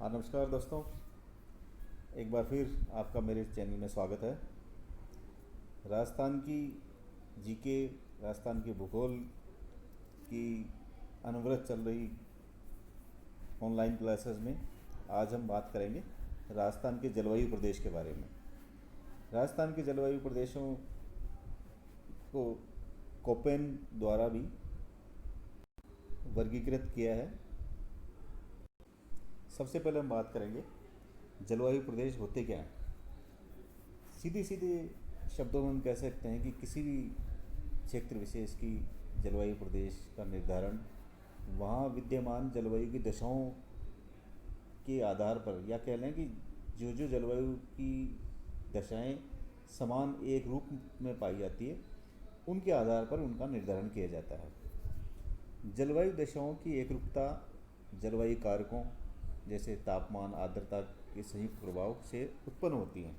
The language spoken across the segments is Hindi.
हाँ, नमस्कार दोस्तों। एक बार फिर आपका मेरे चैनल में स्वागत है। राजस्थान की जीके, राजस्थान के भूगोल की अनवरत चल रही ऑनलाइन क्लासेस में आज हम बात करेंगे राजस्थान के जलवायु प्रदेश के बारे में। राजस्थान के जलवायु प्रदेशों को कोपेन द्वारा भी वर्गीकृत किया है। सबसे पहले हम बात करेंगे जलवायु प्रदेश होते क्या हैं। सीधे सीधे शब्दों में हम कह सकते हैं कि किसी भी क्षेत्र विशेष की जलवायु प्रदेश का निर्धारण वहाँ विद्यमान जलवायु की दशाओं के आधार पर, या कह लें कि जो जो जलवायु की दशाएं समान एक रूप में पाई जाती है उनके आधार पर उनका निर्धारण किया जाता है। जलवायु दशाओं की एकरूपता जलवायु कारकों जैसे तापमान, आर्द्रता के संयुक्त प्रभाव से उत्पन्न होती हैं।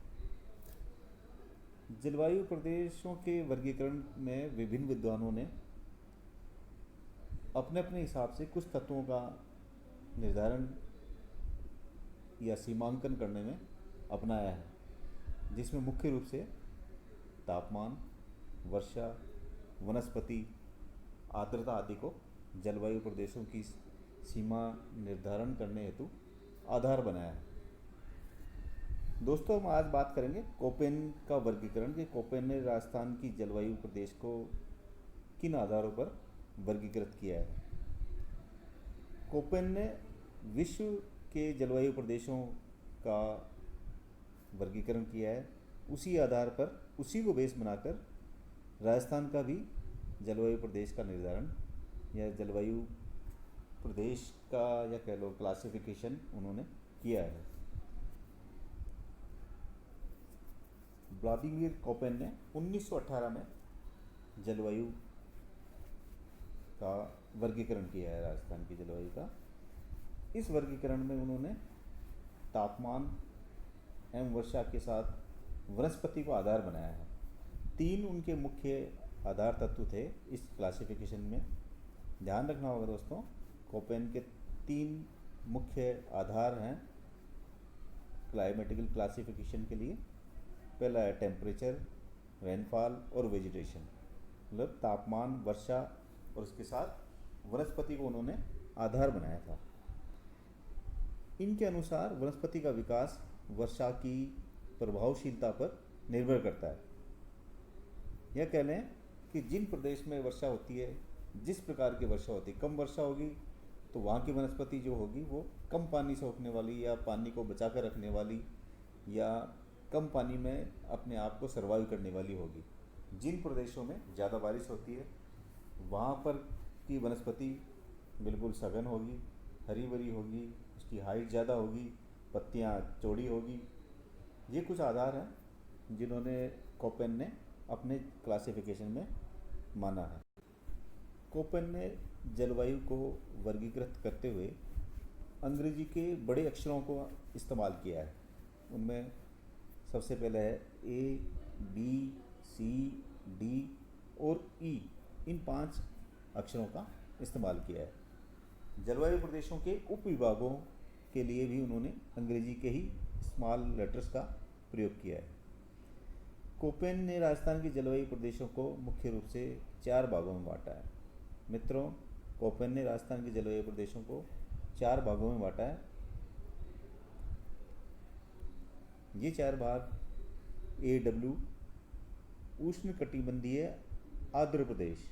जलवायु प्रदेशों के वर्गीकरण में विभिन्न विद्वानों ने अपने अपने हिसाब से कुछ तत्वों का निर्धारण या सीमांकन करने में अपनाया है, जिसमें मुख्य रूप से तापमान, वर्षा, वनस्पति, आर्द्रता आदि को जलवायु प्रदेशों की सीमा निर्धारण करने हेतु आधार बनाया है। दोस्तों, हम आज बात करेंगे कोपेन का वर्गीकरण कि कोपेन ने राजस्थान की जलवायु प्रदेश को किन आधारों पर वर्गीकृत किया है। कोपेन ने विश्व के जलवायु प्रदेशों का वर्गीकरण किया है। उसी आधार पर, उसी को बेस बनाकर राजस्थान का भी जलवायु प्रदेश का निर्धारण या जलवायु प्रदेश का, या कह लो क्लासिफिकेशन, उन्होंने किया है। व्लादिमीर कोपेन ने 1918 में जलवायु का वर्गीकरण किया है, राजस्थान की जलवायु का। इस वर्गीकरण में उन्होंने तापमान एवं वर्षा के साथ वनस्पति को आधार बनाया है। तीन उनके मुख्य आधार तत्व थे इस क्लासिफिकेशन में। ध्यान रखना होगा दोस्तों, कोपेन के तीन मुख्य आधार हैं क्लाइमेटिकल क्लासिफिकेशन के लिए। पहला है टेम्परेचर, रेनफॉल और वेजिटेशन, मतलब तापमान, वर्षा और उसके साथ वनस्पति को उन्होंने आधार बनाया था। इनके अनुसार वनस्पति का विकास वर्षा की प्रभावशीलता पर निर्भर करता है। यह कह लें कि जिन प्रदेश में वर्षा होती है, जिस प्रकार की वर्षा होती है, कम वर्षा होगी तो वहाँ की वनस्पति जो होगी वो कम पानी सोखने वाली, या पानी को बचा कर रखने वाली, या कम पानी में अपने आप को सर्वाइव करने वाली होगी। जिन प्रदेशों में ज़्यादा बारिश होती है वहाँ पर की वनस्पति बिल्कुल सघन होगी, हरी भरी होगी, उसकी हाइट ज़्यादा होगी, पत्तियाँ चौड़ी होगी। ये कुछ आधार हैं जिन्होंने कोपेन ने अपने क्लासिफिकेशन में माना है। कोपेन ने जलवायु को वर्गीकृत करते हुए अंग्रेजी के बड़े अक्षरों को इस्तेमाल किया है। उनमें सबसे पहले है ए, बी, सी, डी और ई। इन 5 अक्षरों का इस्तेमाल किया है। जलवायु प्रदेशों के उप विभागों के लिए भी उन्होंने अंग्रेजी के ही स्मॉल लेटर्स का प्रयोग किया है। कोपेन ने राजस्थान की जलवायु प्रदेशों को मुख्य रूप से 4 भागों में बांटा है। मित्रों, कोपेन ने राजस्थान की जलवायु प्रदेशों को 4 भागों में बांटा है। ये 4 भाग ए डब्ल्यू उष्ण कटिबंधीय आर्द्र प्रदेश।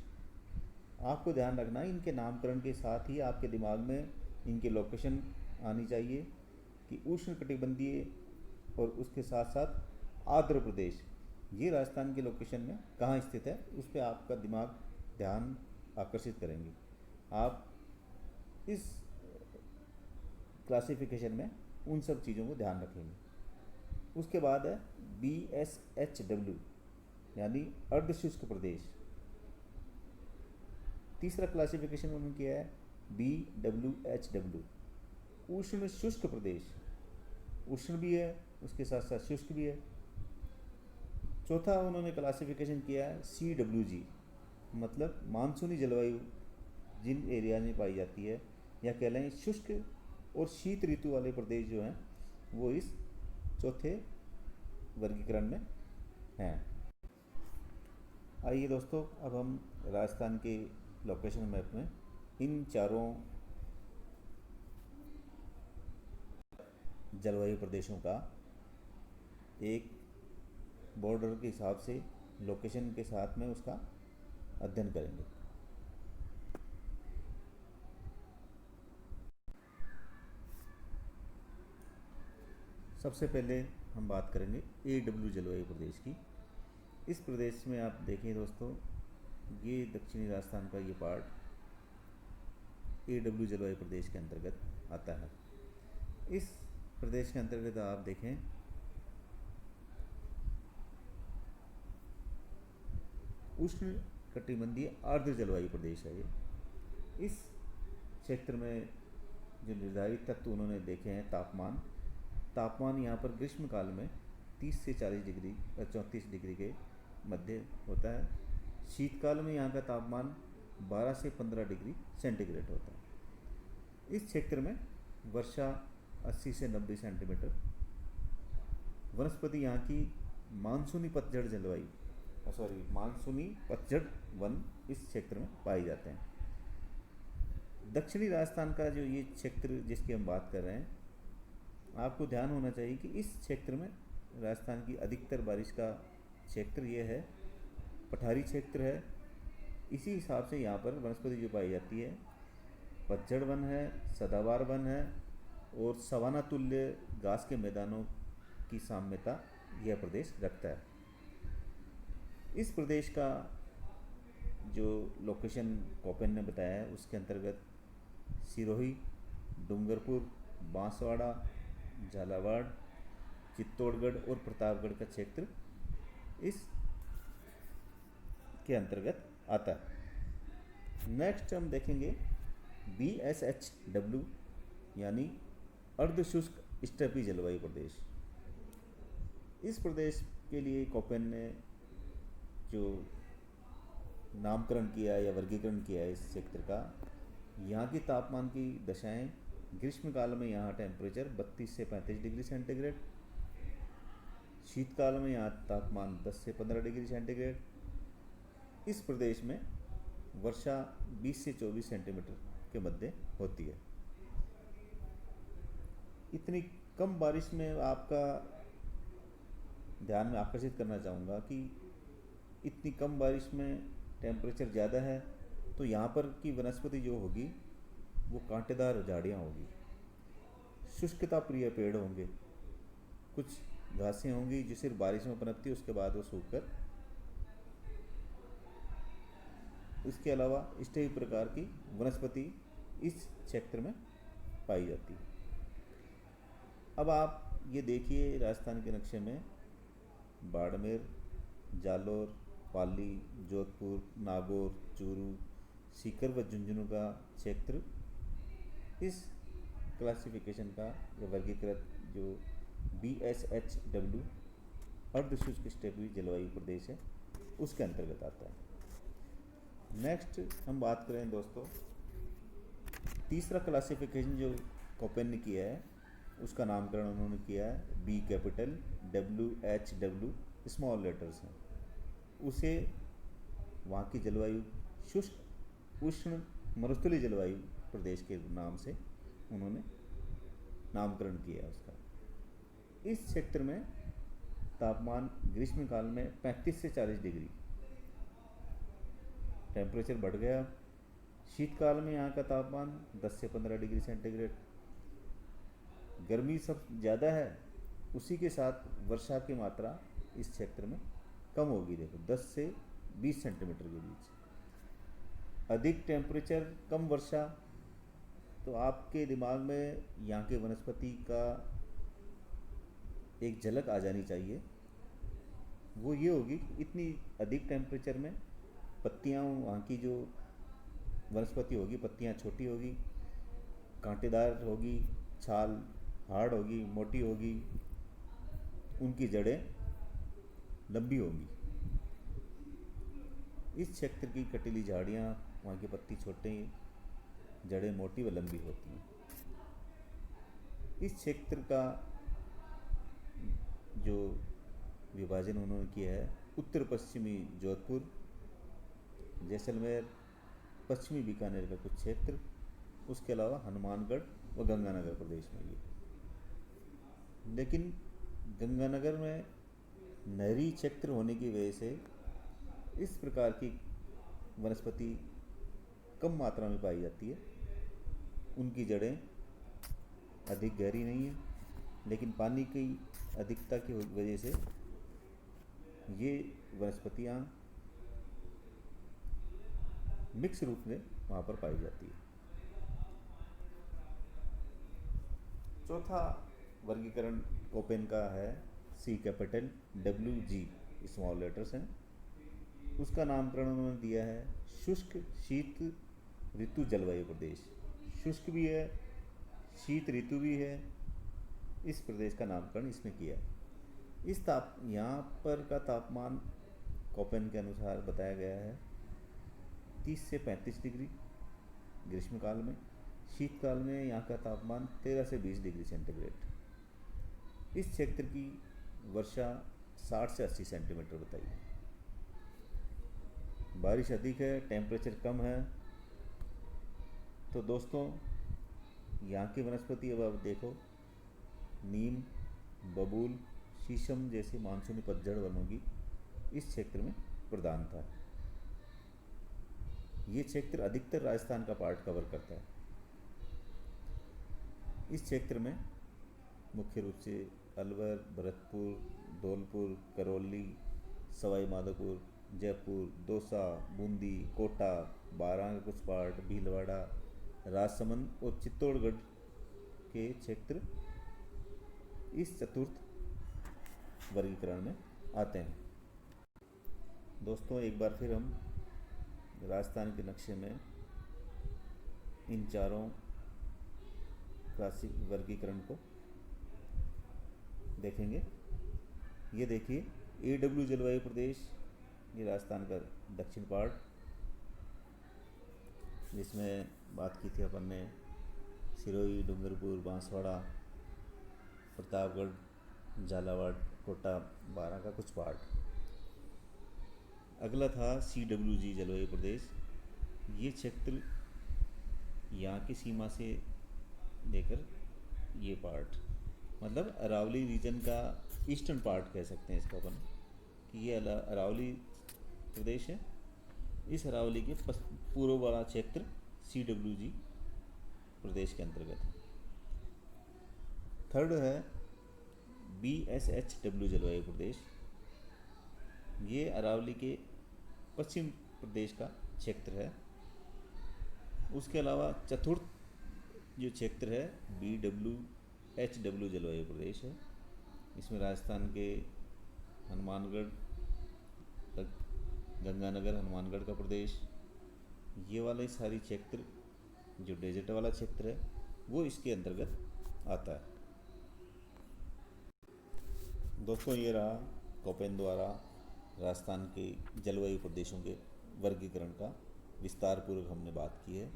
आपको ध्यान रखना है, इनके नामकरण के साथ ही आपके दिमाग में इनकी लोकेशन आनी चाहिए कि उष्ण कटिबंधीय और उसके साथ साथ आर्द्र प्रदेश, ये राजस्थान के लोकेशन में कहाँ स्थित है, उस पर आपका दिमाग ध्यान आकर्षित करेंगे। आप इस क्लासिफिकेशन में उन सब चीज़ों को ध्यान रखेंगे। उसके बाद है BSHW, यानी अर्धशुष्क प्रदेश। तीसरा क्लासिफिकेशन उन्होंने किया है BWHW, उष्ण शुष्क प्रदेश। उष्ण भी है, उसके साथ साथ शुष्क भी है। चौथा उन्होंने क्लासिफिकेशन किया है CWG, मतलब मानसूनी जलवायु जिन एरिया में पाई जाती है, या कह लें शुष्क और शीत ऋतु वाले प्रदेश जो हैं वो इस चौथे वर्गीकरण में हैं। आइए दोस्तों, अब हम राजस्थान के लोकेशन मैप में इन चारों जलवायु प्रदेशों का एक बॉर्डर के हिसाब से लोकेशन के साथ में उसका अध्ययन करेंगे। सबसे पहले हम बात करेंगे AW जलवायु प्रदेश की। इस प्रदेश में आप देखें दोस्तों, ये दक्षिणी राजस्थान का ये पार्ट AW जलवायु प्रदेश के अंतर्गत आता है। इस प्रदेश के अंतर्गत आप देखें उष्ण कटिबंधीय आर्द्र जलवायु प्रदेश है ये। इस क्षेत्र में जो निर्धारित तत्व उन्होंने देखे हैं, तापमान यहाँ पर ग्रीष्म काल में 30 से 40 डिग्री 34 डिग्री के मध्य होता है। शीतकाल में यहाँ का तापमान 12 से 15 डिग्री सेंटीग्रेड होता है। इस क्षेत्र में वर्षा 80 से 90 सेंटीमीटर। वनस्पति यहाँ की मानसूनी पतझड़ वन इस क्षेत्र में पाए जाते हैं। दक्षिणी राजस्थान का जो ये क्षेत्र जिसकी हम बात कर रहे हैं, आपको ध्यान होना चाहिए कि इस क्षेत्र में राजस्थान की अधिकतर बारिश का क्षेत्र ये है, पठारी क्षेत्र है। इसी हिसाब से यहाँ पर वनस्पति जो पाई जाती है, पतझड़ वन है, सदाबहार वन है और सवाना तुल्य घास के मैदानों की साम्यता यह प्रदेश रखता है। इस प्रदेश का जो लोकेशन कोपेन ने बताया है उसके अंतर्गत सिरोही, डूंगरपुर, बांसवाड़ा, झालावाड़, चित्तौड़गढ़ और प्रतापगढ़ का क्षेत्र इस के अंतर्गत आता है। नेक्स्ट हम देखेंगे BSHW यानी अर्धशुष्क स्टेपी जलवायु प्रदेश। इस प्रदेश के लिए कोपेन ने जो नामकरण किया या वर्गीकरण किया है इस क्षेत्र का, यहाँ की तापमान की दशाएं ग्रीष्म काल में यहाँ टेम्परेचर 32 से 35 डिग्री सेंटीग्रेड, शीतकाल में यहाँ तापमान 10 से 15 डिग्री सेंटीग्रेड। इस प्रदेश में वर्षा 20 से 24 सेंटीमीटर के मध्य होती है। इतनी कम बारिश में आपका ध्यान में आकर्षित करना चाहूँगा कि इतनी कम बारिश में टेम्परेचर ज़्यादा है तो यहाँ पर की वनस्पति जो होगी वो कांटेदार झाड़ियाँ होगी, शुष्कता प्रिय पेड़ होंगे, कुछ घासें होंगी जो सिर्फ बारिश में पनपती है, उसके बाद वो सूखकर, इसके अलावा इस प्रकार की वनस्पति इस क्षेत्र में पाई जाती है। अब आप ये देखिए राजस्थान के नक्शे में बाड़मेर, जालौर, पाली, जोधपुर, नागौर, चूरू, सीकर व झुंझुनू का क्षेत्र इस क्लासिफिकेशन का या वर्गीकृत जो BSHW अर्धशुष्क स्टेपी जलवायु प्रदेश है उसके अंतर्गत आता है। नेक्स्ट हम बात करें दोस्तों, तीसरा क्लासिफिकेशन जो कोपेन ने किया है उसका नामकरण उन्होंने किया है B capital WHW small letters हैं। उसे वहाँ की जलवायु शुष्क उष्ण मरुस्थलीय जलवायु प्रदेश के नाम से उन्होंने नामकरण किया है उसका। इस क्षेत्र में तापमान ग्रीष्म काल में 35 से 40 डिग्री टेम्परेचर बढ़ गया। शीतकाल में यहाँ का तापमान 10 से 15 डिग्री सेंटीग्रेड। गर्मी सब ज़्यादा है, उसी के साथ वर्षा की मात्रा इस क्षेत्र में कम होगी। देखो 10 से 20 सेंटीमीटर के बीच। अधिक टेम्परेचर कम वर्षा, तो आपके दिमाग में यहाँ के वनस्पति का एक झलक आ जानी चाहिए। वो ये होगी कि इतनी अधिक टेम्परेचर में पत्तियाँ, वहाँ की जो वनस्पति होगी पत्तियाँ छोटी होगी, कांटेदार होगी, छाल हार्ड होगी, मोटी होगी, उनकी जड़ें लंबी होंगी। इस क्षेत्र की कटीली झाड़ियाँ, वहाँ की पत्ती छोटे, जड़ें मोटी व लंबी होती हैं। इस क्षेत्र का जो विभाजन उन्होंने किया है, उत्तर पश्चिमी जोधपुर, जैसलमेर, पश्चिमी बीकानेर का कुछ क्षेत्र, उसके अलावा हनुमानगढ़ व गंगानगर प्रदेश में ये। लेकिन गंगानगर में नहरी क्षेत्र होने की वजह से इस प्रकार की वनस्पति कम मात्रा में पाई जाती है। उनकी जड़ें अधिक गहरी नहीं है, लेकिन पानी की अधिकता की वजह से ये वनस्पतियाँ मिक्स रूप में वहाँ पर पाई जाती है। चौथा वर्गीकरण कोपेन का है, C capital W G small letters हैं। उसका नामकरण उन्होंने दिया है शुष्क शीत ऋतु जलवायु प्रदेश। शुष्क भी है, शीत ऋतु भी है, इस प्रदेश का नामकरण इसने किया। यहाँ पर का तापमान कोपेन के अनुसार बताया गया है 30 से 35 डिग्री ग्रीष्मकाल में। शीतकाल में यहाँ का तापमान 13 से 20 डिग्री सेंटीग्रेड। इस क्षेत्र की वर्षा 60 से 80 सेंटीमीटर बताई है। बारिश अधिक है, टेम्परेचर कम है। तो दोस्तों, यहाँ की वनस्पति अब आप देखो, नीम, बबूल, शीशम जैसे मानसूनी पतझड़ वनों की इस क्षेत्र में प्रधानता है। ये क्षेत्र अधिकतर राजस्थान का पार्ट कवर करता है। इस क्षेत्र में मुख्य रूप से अलवर, भरतपुर, धौलपुर, करौली, सवाई माधोपुर, जयपुर, दौसा, बूंदी, कोटा, बारां का कुछ पार्ट, भीलवाड़ा, राजसमंद और चित्तौड़गढ़ के क्षेत्र इस चतुर्थ वर्गीकरण में आते हैं। दोस्तों, एक बार फिर हम राजस्थान के नक्शे में इन चारों क्लासिक वर्गीकरण को देखेंगे। ये देखिए, AW जलवायु प्रदेश, ये राजस्थान का दक्षिण पार्ट, जिसमें बात की थी अपन ने सिरोही, डूंगरपुर, बांसवाड़ा, प्रतापगढ़, झालावाड़, कोटा, बारां का कुछ पार्ट। अगला था CWG जलवायु प्रदेश। ये क्षेत्र यहाँ की सीमा से लेकर ये पार्ट, मतलब अरावली रीजन का ईस्टर्न पार्ट कह सकते हैं इसको अपन, कि ये अरावली प्रदेश है। इस अरावली के पूर्व वाला क्षेत्र CWG प्रदेश के अंतर्गत है। थर्ड है BSHW जलवायु प्रदेश। ये अरावली के पश्चिम प्रदेश का क्षेत्र है। उसके अलावा चतुर्थ जो क्षेत्र है BWHW जलवायु प्रदेश है। इसमें राजस्थान के हनुमानगढ़, गंगानगर, हनुमानगढ़ का प्रदेश, ये वाले सारी क्षेत्र जो डेजर्ट वाला क्षेत्र है वो इसके अंतर्गत आता है। दोस्तों, ये रहा कोपेन द्वारा राजस्थान के जलवायु प्रदेशों के वर्गीकरण का विस्तार पूर्वक हमने बात की है।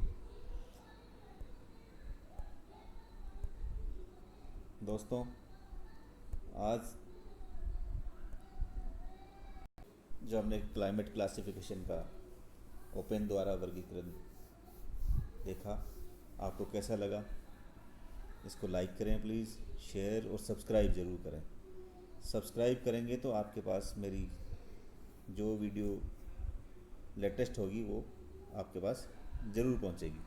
दोस्तों, आज जो हमने क्लाइमेट क्लासिफिकेशन का कोपेन द्वारा वर्गीकरण देखा, आपको कैसा लगा? इसको लाइक करें प्लीज़, शेयर और सब्सक्राइब ज़रूर करें। सब्सक्राइब करेंगे तो आपके पास मेरी जो वीडियो लेटेस्ट होगी वो आपके पास ज़रूर पहुंचेगी।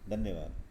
धन्यवाद।